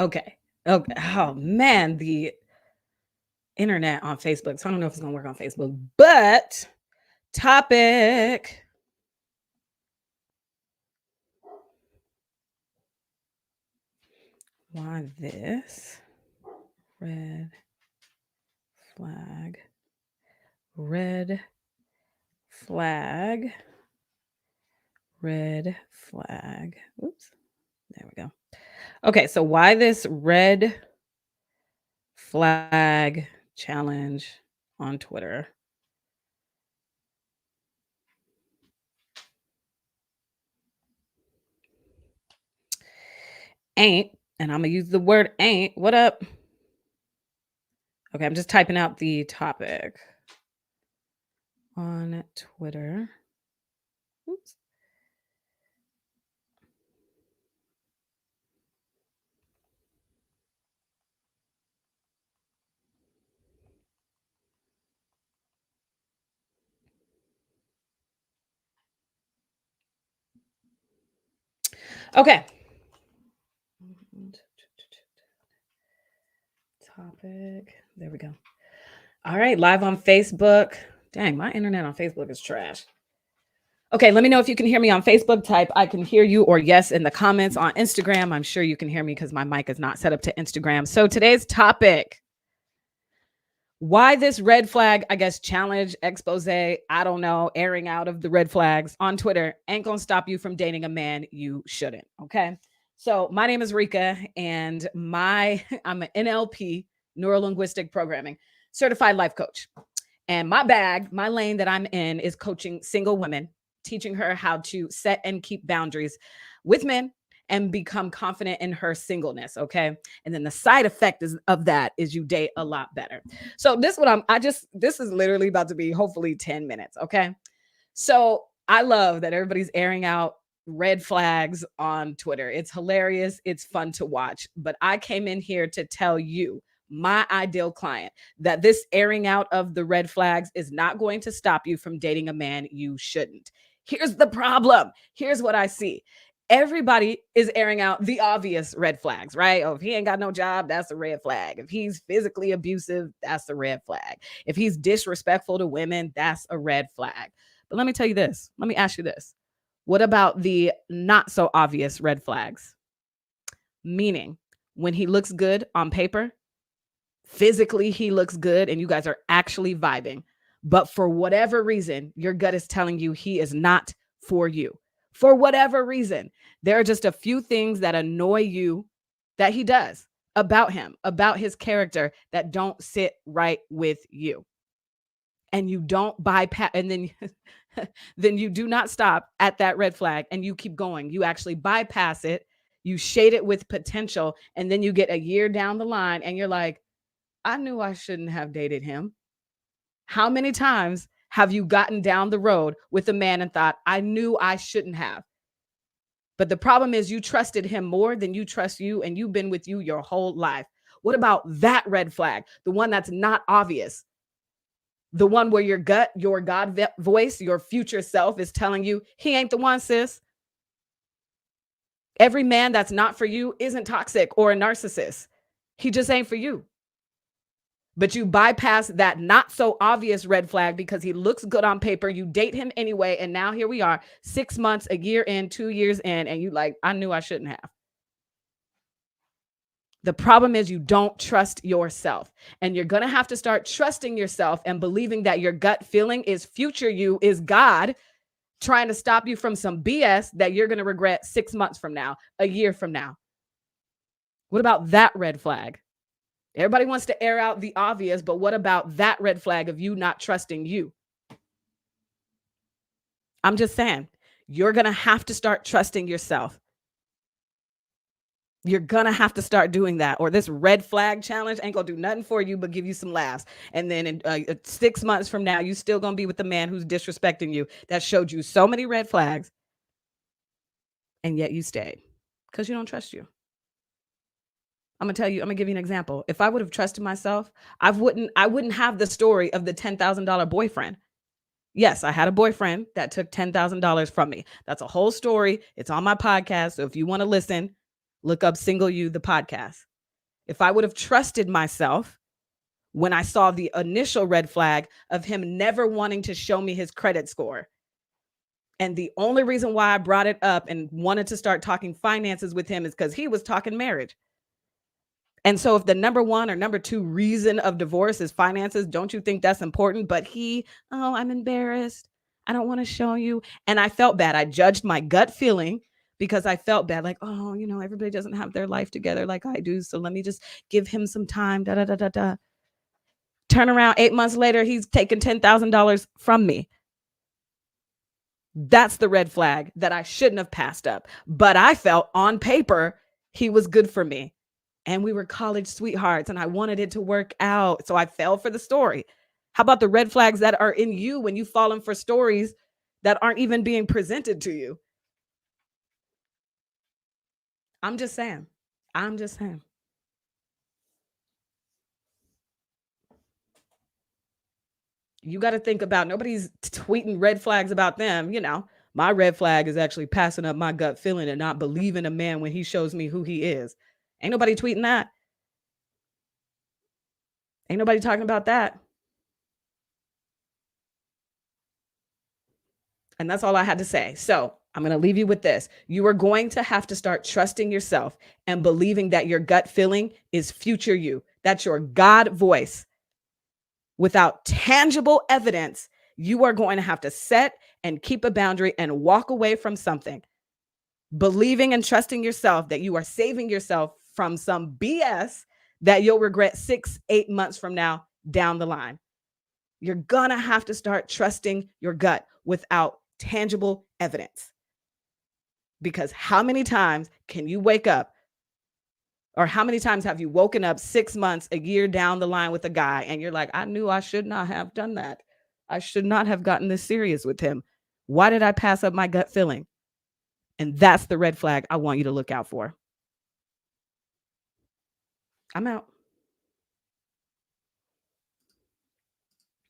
Okay. Okay. Oh man, the internet on Facebook. So I don't know if it's gonna work on Facebook, but topic. Why this red flag? Red flag. Red flag. Oops. There we go. Okay, so why this red flag challenge on Twitter? Ain't, and I'm gonna use the word ain't. What up? Okay, I'm just typing out the topic on Twitter. Oops. Okay. Topic. There we go. All right, live on Facebook. Dang, my internet on Facebook is trash. Okay, let me know if you can hear me on Facebook. Type I can hear you or yes in the comments. On Instagram, I'm sure you can hear me because my mic is not set up to Instagram. So today's topic, why this red flag, I guess, challenge, expose, I don't know, airing out of the red flags on Twitter ain't gonna stop you from dating a man you shouldn't. Okay. So my name is Rika, and I'm an NLP, neuro linguistic programming certified life coach. And my lane that I'm in is coaching single women, teaching her how to set and keep boundaries with men and become confident in her singleness. Okay. And then the side effect of that is you date a lot better. So this is literally about to be hopefully 10 minutes. Okay. So I love that everybody's airing out red flags on Twitter. It's hilarious. It's fun to watch. But I came in here to tell you, my ideal client, that this airing out of the red flags is not going to stop you from dating a man you shouldn't. Here's the problem. Here's what I see. Everybody is airing out the obvious red flags, right? Oh, if he ain't got no job, that's a red flag. If he's physically abusive, that's a red flag. If he's disrespectful to women, that's a red flag. But let me tell you this. Let me ask you this. What about the not so obvious red flags? Meaning, when he looks good on paper, physically he looks good and you guys are actually vibing, but for whatever reason, your gut is telling you he is not for you. For whatever reason, there are just a few things that annoy you that he does about him, about his character, that don't sit right with you. And you don't bypass, and then then you do not stop at that red flag and you keep going. You actually bypass it, you shade it with potential, and then you get a year down the line and you're like, I knew I shouldn't have dated him. How many times have you gotten down the road with a man and thought, I knew I shouldn't have? But the problem is you trusted him more than you trust you, and you've been with you your whole life. What about that red flag? The one that's not obvious. The one where your gut, your voice, your future self is telling you he ain't the one, sis. Every man that's not for you isn't toxic or a narcissist. He just ain't for you. But you bypass that not so obvious red flag because he looks good on paper. You date him anyway. And now here we are, 6 months, a year in, 2 years in, and you like, I knew I shouldn't have. The problem is you don't trust yourself, and you're going to have to start trusting yourself and believing that your gut feeling is future you, is God trying to stop you from some BS that you're going to regret 6 months from now, a year from now. What about that red flag? Everybody wants to air out the obvious, but what about that red flag of you not trusting you? I'm just saying, you're going to have to start trusting yourself. You're going to have to start doing that, or this red flag challenge ain't going to do nothing for you but give you some laughs. And then in 6 months from now, you still going to be with the man who's disrespecting you, that showed you so many red flags, and yet you stayed because you don't trust you. I'm gonna give you an example. If I would have trusted myself, I wouldn't have the story of the $10,000 boyfriend. Yes, I had a boyfriend that took $10,000 from me. That's a whole story. It's on my podcast. So if you want to listen, look up Single You, the podcast. If I would have trusted myself when I saw the initial red flag of him never wanting to show me his credit score. And the only reason why I brought it up and wanted to start talking finances with him is because he was talking marriage. And so if the number one or number two reason of divorce is finances, don't you think that's important? But I'm embarrassed. I don't want to show you. And I felt bad. I judged my gut feeling because I felt bad. Like, everybody doesn't have their life together like I do. So let me just give him some time. Da, da, da, da, da. Turn around 8 months later, he's taken $10,000 from me. That's the red flag that I shouldn't have passed up. But I felt on paper, he was good for me. And we were college sweethearts and I wanted it to work out. So I fell for the story. How about the red flags that are in you when you've fallen for stories that aren't even being presented to you? I'm just saying. You got to think about nobody's tweeting red flags about them. My red flag is actually passing up my gut feeling and not believing a man when he shows me who he is. Ain't nobody tweeting that. Ain't nobody talking about that. And that's all I had to say. So I'm going to leave you with this. You are going to have to start trusting yourself and believing that your gut feeling is future you. That's your God voice. Without tangible evidence, you are going to have to set and keep a boundary and walk away from something. Believing and trusting yourself that you are saving yourself from some BS that you'll regret 6-8 months from now down the line. You're going to have to start trusting your gut without tangible evidence. Because how many times can you wake up, or how many times have you woken up 6 months, a year down the line with a guy and you're like, I knew I should not have done that. I should not have gotten this serious with him. Why did I pass up my gut feeling? And that's the red flag I want you to look out for. I'm out.